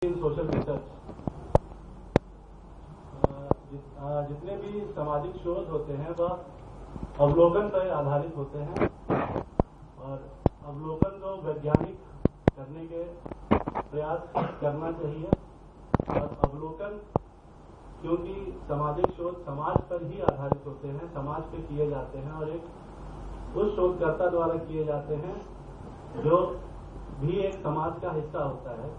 इन social research जितने भी सामाजिक शोध होते हैं वह अवलोकन पर आधारित होते हैं और अवलोकन को वैज्ञानिक करने के प्रयास करना चाहिए। और अवलोकन क्योंकि सामाजिक शोध समाज पर ही आधारित होते हैं, समाज पे किए जाते हैं और एक उस शोधकर्ता द्वारा किए जाते हैं जो भी एक समाज का हिस्सा होता है।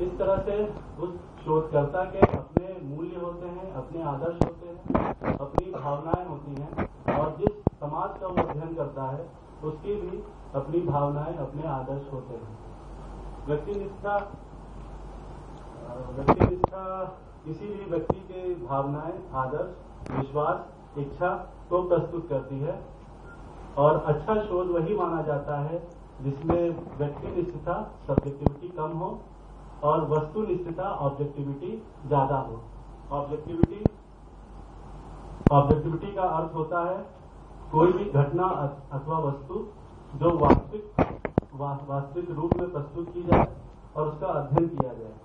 इस तरह से उस शोधकर्ता के अपने मूल्य होते हैं, अपने आदर्श होते हैं, अपनी भावनाएं होती हैं और जिस समाज का वो अध्ययन करता है उसकी भी अपनी भावनाएं, अपने आदर्श होते हैं। व्यक्तिनिष्ठा किसी भी व्यक्ति के भावनाएं, आदर्श, विश्वास, इच्छा को प्रस्तुत करती है और अच्छा शोध वही माना जाता है जिसमें व्यक्तिनिष्ठता, सब्जेक्टिविटी कम हो और वस्तुनिष्ठता, ऑब्जेक्टिविटी ज्यादा हो। ऑब्जेक्टिविटी का अर्थ होता है कोई भी घटना अथवा वस्तु जो वास्तविक रूप में प्रस्तुत की जाए और उसका अध्ययन किया जाए।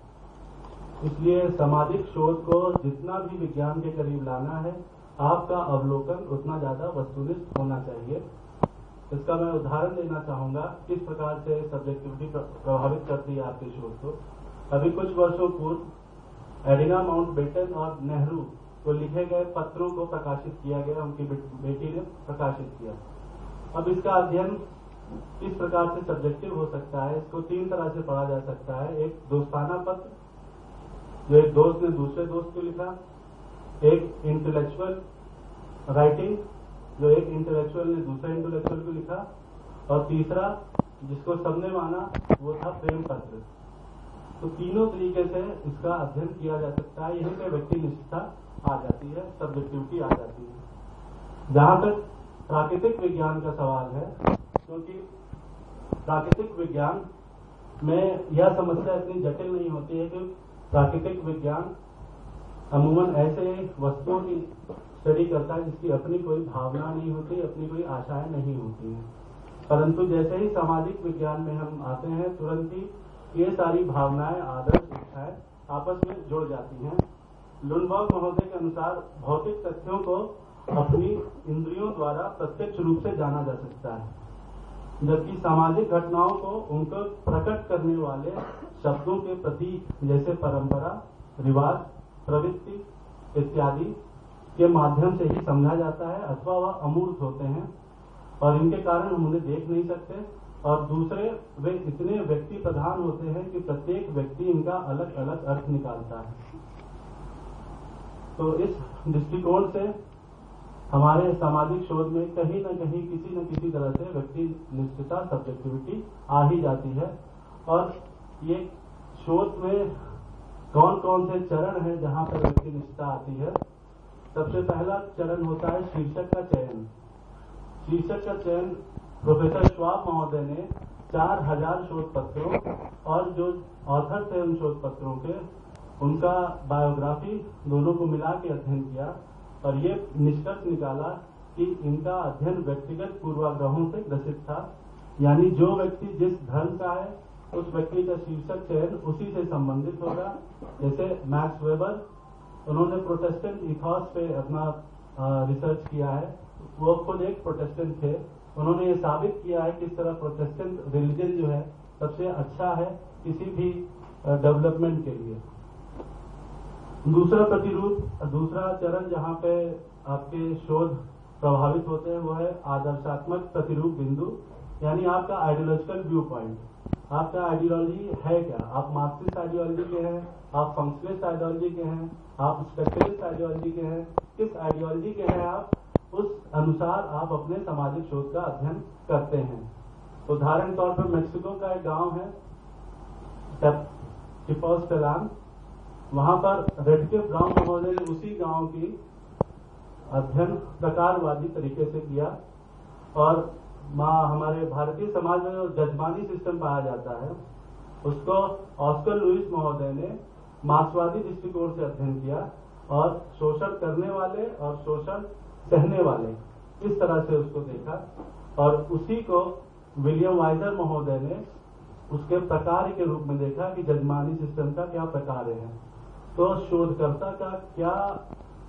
इसलिए सामाजिक शोध को जितना भी विज्ञान के करीब लाना है, आपका अवलोकन उतना ज्यादा वस्तुनिष्ठ होना चाहिए। इसका मैं उदाहरण देना चाहूंगा किस प्रकार से सब्जेक्टिविटी प्रभावित करती है आपके शोध को। अभी कुछ वर्षों पूर्व एडिना माउंटबेटन और नेहरू को लिखे गए पत्रों को प्रकाशित किया गया, उनकी बेटी ने प्रकाशित किया। अब इसका अध्ययन किस प्रकार से सब्जेक्टिव हो सकता है, इसको तीन तरह से पढ़ा जा सकता है। एक दोस्ताना पत्र जो एक दोस्त ने दूसरे दोस्त को लिखा, एक इंटेलेक्चुअल राइटिंग जो एक इंटेलेक्चुअल ने दूसरे इंटेलेक्चुअल को लिखा और तीसरा जिसको सबने माना वो था प्रेम पत्र। तो तीनों तरीके से इसका अध्ययन किया जा सकता है। यहीं पे व्यक्तिनिष्ठता आ जाती है, सब्जेक्टिविटी आ जाती है। जहां तक प्राकृतिक विज्ञान का सवाल है, क्योंकि प्राकृतिक विज्ञान में यह समस्या इतनी जटिल नहीं होती है कि प्राकृतिक विज्ञान अमूमन ऐसे वस्तुओं की स्टडी करता है जिसकी अपनी कोई भावना नहीं होती, अपनी कोई आशाएं नहीं होती हैं। परंतु जैसे ही सामाजिक विज्ञान में हम आते हैं, तुरंत ही ये सारी भावनाएं, आदर्श, इच्छाएं आपस में जुड़ जाती हैं। लुनबर्ग महोदय के अनुसार भौतिक तथ्यों को अपनी इंद्रियों द्वारा प्रत्यक्ष रूप से जाना जा सकता है, जबकि सामाजिक घटनाओं को उनको प्रकट करने वाले शब्दों के प्रतीक जैसे परंपरा, रिवाज, प्रवृत्ति इत्यादि के माध्यम से ही समझा जाता है अथवा वह अमूर्त होते हैं और इनके कारण हम उन्हें देख नहीं सकते। और दूसरे, वे इतने व्यक्ति प्रधान होते हैं कि प्रत्येक व्यक्ति इनका अलग अलग अर्थ निकालता है। तो इस दृष्टिकोण से हमारे सामाजिक शोध में कहीं न कहीं किसी न किसी तरह से व्यक्तिनिष्ठता, सब्जेक्टिविटी आ ही जाती है। और ये शोध में कौन कौन से चरण हैं जहां पर व्यक्तिनिष्ठता आती है। सबसे पहला चरण होता है शीर्षक का चयन। शीर्षक का चयन प्रोफेसर श्वाब महोदय ने 4000 शोध पत्रों और जो ऑथर थे उन शोध पत्रों के, उनका बायोग्राफी दोनों को मिला के अध्ययन किया और ये निष्कर्ष निकाला कि इनका अध्ययन व्यक्तिगत पूर्वाग्रहों से ग्रसित था। यानी जो व्यक्ति जिस धर्म का है उस व्यक्ति का शीर्षक चयन उसी से संबंधित होगा। जैसे मैक्स वेबर, उन्होंने प्रोटेस्टेंट इथॉस पे अपना रिसर्च किया है। वो खुद एक प्रोटेस्टेंट थे। उन्होंने ये साबित किया है कि इस तरह प्रोटेस्टेंट रिलीजन जो है सबसे अच्छा है किसी भी डेवलपमेंट के लिए। दूसरा चरण जहाँ पे आपके शोध प्रभावित होते हैं वो है आदर्शात्मक प्रतिरूप बिंदु, यानी आपका आइडियोलॉजिकल व्यू पॉइंट। आपका आइडियोलॉजी है क्या? आप मार्क्सिस्ट आइडियोलॉजी के हैं, आप फंक्शनलिस्ट आइडियोलॉजी के हैं, आप स्ट्रक्चरलिस्ट आइडियोलॉजी के हैं, किस आइडियोलॉजी के हैं आप, उस अनुसार आप अपने सामाजिक शोध का अध्ययन करते हैं। उदाहरण तौर पर मेक्सिको का एक गांव है टिपोस्टेलान, वहां पर रेडक्लिफ ब्राउन महोदय ने उसी गांव की अध्ययन प्रकारवादी तरीके से किया। और हमारे भारतीय समाज में जो जजमानी सिस्टम पाया जाता है उसको ऑस्कर लुइस महोदय ने मार्क्सवादी दृष्टिकोण से अध्ययन किया और शोषण करने वाले और शोषण सहने वाले इस तरह से उसको देखा। और उसी को विलियम वाइजर महोदय ने उसके प्रकार के रूप में देखा कि जजमानी सिस्टम का क्या प्रकार है। तो शोधकर्ता का क्या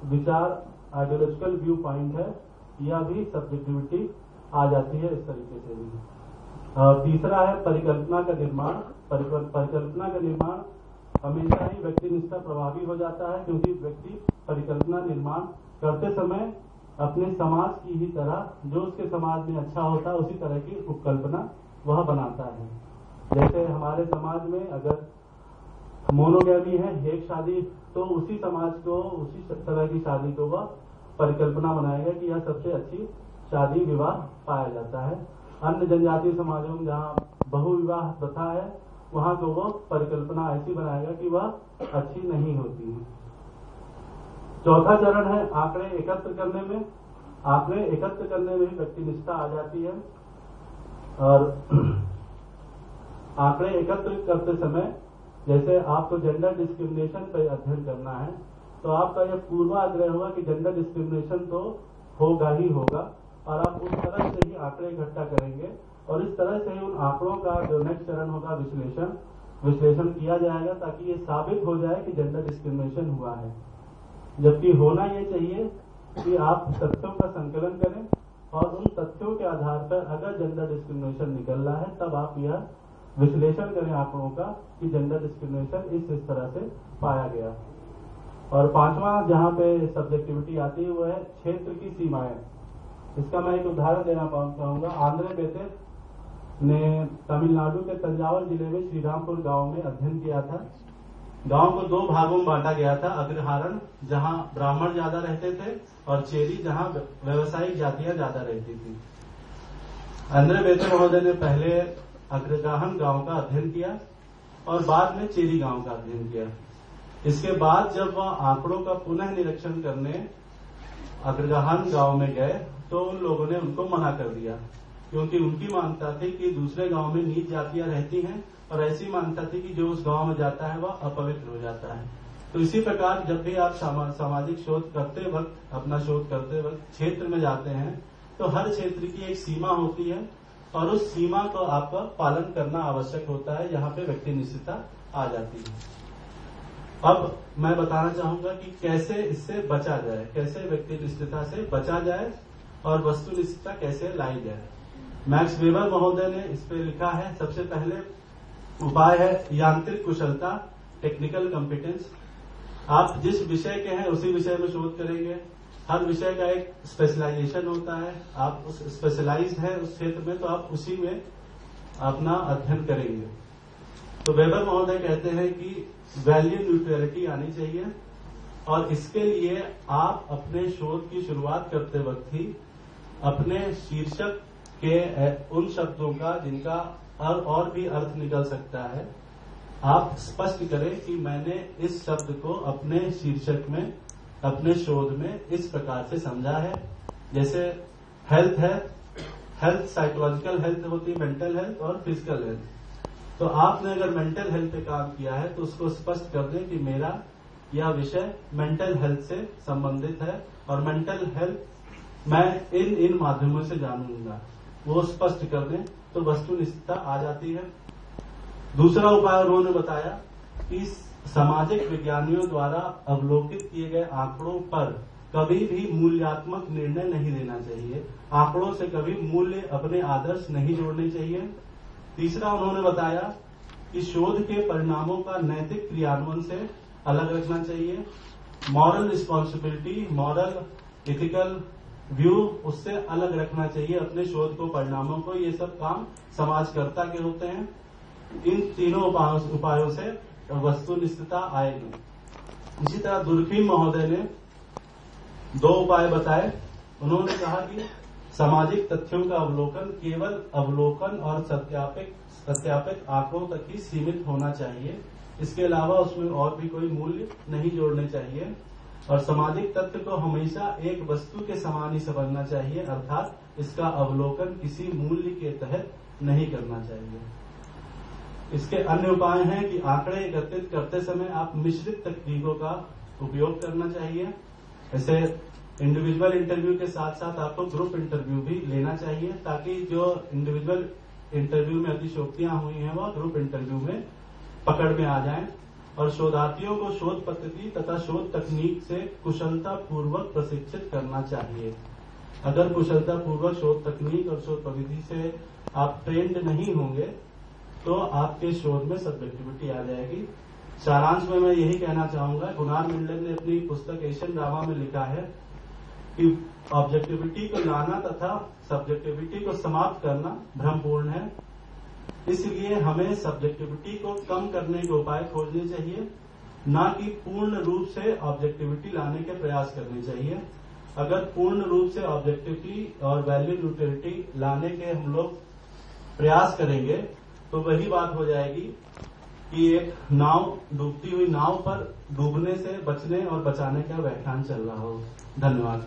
विचार, आइडियोलॉजिकल व्यू पॉइंट है, यह भी सब्जेक्टिविटी आ जाती है इस तरीके से भी। तीसरा है परिकल्पना का निर्माण। परिकल्पना का निर्माण हमेशा ही व्यक्तिनिष्ठा प्रभावी हो जाता है, क्योंकि व्यक्ति परिकल्पना निर्माण करते समय अपने समाज की ही तरह जो उसके समाज में अच्छा होता है उसी तरह की उपकल्पना वह बनाता है। जैसे हमारे समाज में अगर मोनोगैमी है, एक शादी, तो उसी समाज को उसी तरह की शादी को वह परिकल्पना बनाएगा कि यह सबसे अच्छी शादी विवाह पाया जाता है। अन्य जनजातीय समाजों में जहाँ बहुविवाह प्रथा है, वहां को वो परिकल्पना ऐसी बनाएगा कि वह अच्छी नहीं होती है। चौथा चरण है आंकड़े एकत्र करने में। आंकड़े एकत्र करने में भी व्यक्तिनिष्ठा आ जाती है। और आंकड़े एकत्र करते समय जैसे आपको जेंडर डिस्क्रिमिनेशन पर अध्ययन करना है, तो आपका यह पूर्वाग्रह होगा कि जेंडर डिस्क्रिमिनेशन तो होगा ही होगा, और आप उस तरह से ही आंकड़े इकट्ठा करेंगे और इस तरह से ही उन आंकड़ों का जो नेक्स्ट चरण होगा विश्लेषण किया जाएगा, ताकि ये साबित हो जाए कि जेंडर डिस्क्रिमिनेशन हुआ है। जबकि होना ये चाहिए कि आप तथ्यों का संकलन करें और उन तथ्यों के आधार पर अगर जेंडर डिस्क्रिमिनेशन निकल रहा है तब आप यह विश्लेषण करें आंकड़ों का कि जेंडर डिस्क्रिमिनेशन इस तरह से पाया गया। और पांचवा जहां पे सब्जेक्टिविटी आती है वो है क्षेत्र की सीमाएं। इसका मैं एक उदाहरण देना चाहूंगा। आंध्रे बेते ने तमिलनाडु के तंजावर जिले में श्रीरामपुर गांव में अध्ययन किया था। गांव को दो भागों में बांटा गया था, अग्रहारण जहां ब्राह्मण ज्यादा रहते थे और चेरी जहां व्यवसायिक जातियां ज्यादा रहती थी। आंध्रे बेते महोदय ने पहले अग्रगाहन गांव का अध्ययन किया और बाद में चेरी गांव का अध्ययन किया। इसके बाद जब वह आंकड़ों का पुनः निरीक्षण करने अग्रगाहन गांव में गए तो उन लोगों ने उनको मना कर दिया, क्योंकि उनकी मान्यता थी कि दूसरे गांव में नीच जातियां रहती हैं और ऐसी मान्यता थी कि जो उस गांव में जाता है वह अपवित्र हो जाता है। तो इसी प्रकार जब भी आप सामाजिक शोध करते वक्त, अपना शोध करते वक्त क्षेत्र में जाते हैं तो हर क्षेत्र की एक सीमा होती है और उस सीमा को आपका पालन करना आवश्यक होता है, जहां पे व्यक्तिनिष्ठता आ जाती है। अब मैं बताना चाहूंगा कि कैसे इससे बचा जाए, कैसे व्यक्तिनिष्ठता से बचा जाए और वस्तुनिष्ठता कैसे लाई जाए। मैक्स वेबर महोदय ने इस पे लिखा है, सबसे पहले उपाय है यांत्रिक कुशलता, टेक्निकल कॉम्पिटेंस। आप जिस विषय के हैं उसी विषय में शोध करेंगे। हर विषय का एक स्पेशलाइजेशन होता है, आप उस स्पेशलाइज्ड है उस क्षेत्र में तो आप उसी में अपना अध्ययन करेंगे। तो वेबर महोदय कहते हैं कि वैल्यू न्यूट्रलिटी आनी चाहिए और इसके लिए आप अपने शोध की शुरुआत करते वक्त ही अपने शीर्षक के उन शब्दों का जिनका और भी अर्थ निकल सकता है, आप स्पष्ट करें कि मैंने इस शब्द को अपने शीर्षक में, अपने शोध में इस प्रकार से समझा है। जैसे हेल्थ है, हेल्थ साइकोलॉजिकल हेल्थ होती है, मेंटल हेल्थ और फिजिकल हेल्थ। तो आपने अगर मेंटल हेल्थ पे काम किया है तो उसको स्पष्ट कर दें कि मेरा यह विषय मेंटल हेल्थ से संबंधित है और मेंटल हेल्थ मैं इन माध्यमों से जानूंगा, वो स्पष्ट कर दें तो वस्तुनिष्ठता आ जाती है। दूसरा उपाय उन्होंने बताया कि सामाजिक विज्ञानियों द्वारा अवलोकित किए गए आंकड़ों पर कभी भी मूल्यात्मक निर्णय नहीं लेना चाहिए। आंकड़ों से कभी मूल्य अपने आदर्श नहीं जोड़ने चाहिए। तीसरा उन्होंने बताया कि शोध के परिणामों का नैतिक क्रियान्वयन से अलग रखना चाहिए। Moral responsibility, moral ethical view, उससे अलग रखना चाहिए अपने शोध को, परिणामों को। ये सब काम समाजकर्ता के होते हैं। इन तीनों उपायों से वस्तुनिष्ठता आएगी। इसी तरह दुर्फीम महोदय ने दो उपाय बताए। उन्होंने कहा कि सामाजिक तथ्यों का अवलोकन केवल अवलोकन और सत्यापित आंकड़ों तक ही सीमित होना चाहिए, इसके अलावा उसमें और भी कोई मूल्य नहीं जोड़ने चाहिए। और सामाजिक तथ्य को हमेशा एक वस्तु के समान ही समझना चाहिए, अर्थात इसका अवलोकन किसी मूल्य के तहत नहीं करना चाहिए। इसके अन्य उपाय हैं कि आंकड़े एकत्रित करते समय आप मिश्रित तकनीकों का उपयोग करना चाहिए। ऐसे इंडिविजुअल इंटरव्यू के साथ साथ आपको ग्रुप इंटरव्यू भी लेना चाहिए, ताकि जो इंडिविजुअल इंटरव्यू में अतिशयोक्तियां हुई हैं वह ग्रुप इंटरव्यू में पकड़ में आ जाएं और शोधार्थियों को शोध पद्धति तथा शोध तकनीक से कुशलता पूर्वक प्रशिक्षित करना चाहिए। अगर कुशलता पूर्वक शोध तकनीक और शोध पद्धति से आप ट्रेंड नहीं होंगे तो आपके शोध में सब्जेक्टिविटी आ जाएगी। सारांश में मैं यही कहना चाहूंगा, गुनार मेंडल ने अपनी पुस्तक एशियन ड्रामा में लिखा है कि ऑब्जेक्टिविटी को लाना तथा सब्जेक्टिविटी को समाप्त करना भ्रमपूर्ण है। इसलिए हमें सब्जेक्टिविटी को कम करने के उपाय खोजने चाहिए, न कि पूर्ण रूप से ऑब्जेक्टिविटी लाने के प्रयास करने चाहिए। अगर पूर्ण रूप से ऑब्जेक्टिविटी और वैल्यू न्यूट्रलिटी लाने के हम लोग प्रयास करेंगे तो वही बात हो जाएगी कि एक नाव, डूबती हुई नाव पर डूबने से बचने और बचाने का व्याख्यान चल रहा हो। धन्यवाद।